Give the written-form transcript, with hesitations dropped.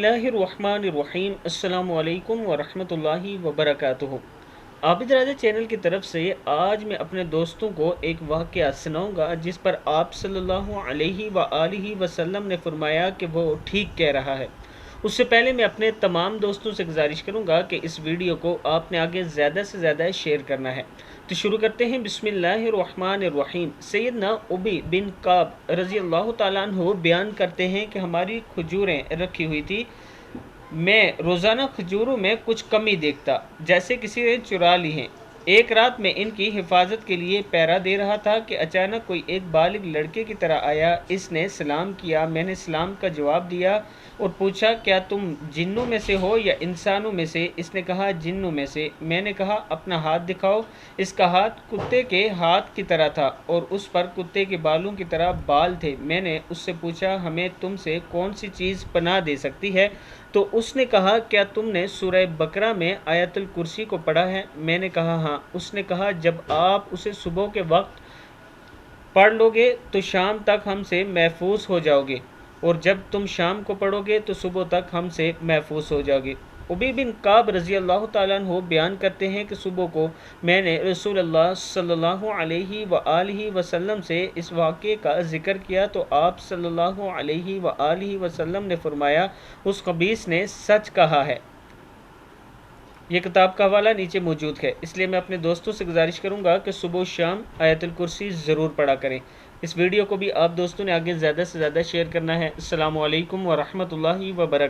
बिस्मिल्लाहिर्रहमानिर्रहीम। अस्सलामु अलैकुम वरहमतुल्लाहि वबरकातुहू। आबिद राजा चैनल की तरफ से आज मैं अपने दोस्तों को एक वाक़या सुनाऊंगा जिस पर आप सल्लल्लाहु अलैहि वआलिहि वसल्लम ने फरमाया कि वो ठीक कह रहा है। उससे पहले मैं अपने तमाम दोस्तों से गुजारिश करूंगा कि इस वीडियो को आपने आगे ज़्यादा से ज़्यादा शेयर करना है। तो शुरू करते हैं। बिस्मिल्लाहिर्रहमानिर्रहीम। सैयदना उबई बिन काब रज़ी अल्लाह ताला अन्हु बयान करते हैं कि हमारी खजूरें रखी हुई थी। मैं रोज़ाना खजूरों में कुछ कमी देखता, जैसे किसी ने चुरा ली हैं। एक रात में इनकी हिफाजत के लिए पहरा दे रहा था कि अचानक कोई एक बालिग लड़के की तरह आया। इसने सलाम किया, मैंने सलाम का जवाब दिया और पूछा, क्या तुम जिन्नों में से हो या इंसानों में से? इसने कहा, जिन्नों में से। मैंने कहा, अपना हाथ दिखाओ। इसका हाथ कुत्ते के हाथ की तरह था और उस पर कुत्ते के बालों की तरह बाल थे। मैंने उससे पूछा, हमें तुमसे कौन सी चीज़ पनाह दे सकती है? तो उसने कहा, क्या तुमने सूरह बकरा में आयतुल कुर्सी को पढ़ा है? मैंने कहा, हाँ। उसने कहा, जब आप उसे सुबह के वक्त पढ़ लोगे तो शाम तक हमसे महफूज हो जाओगे, और जब तुम शाम को पढ़ोगे तो सुबह तक हमसे महफूज हो जाओगे। उबई बिन काब रज़ी अल्लाह ताला अन्हु बयान करते हैं कि सुबह को मैंने रसूलुल्लाह सल्लल्लाहु अलैहि वआलिहि वसल्लम से इस वाक़े का ज़िक्र किया तो आप सल्लल्लाहु अलैहि वआलिहि वसल्लम ने फरमाया, उस खबीस ने सच कहा है। ये किताब का हवाला नीचे मौजूद है। इसलिए मैं अपने दोस्तों से गुजारिश करूंगा कि सुबह शाम आयतुल कुर्सी ज़रूर पढ़ा करें। इस वीडियो को भी आप दोस्तों ने आगे ज़्यादा से ज़्यादा शेयर करना है। अस्सलामु अलैकुम वरहमतुल्लाहि वबरकातुहू।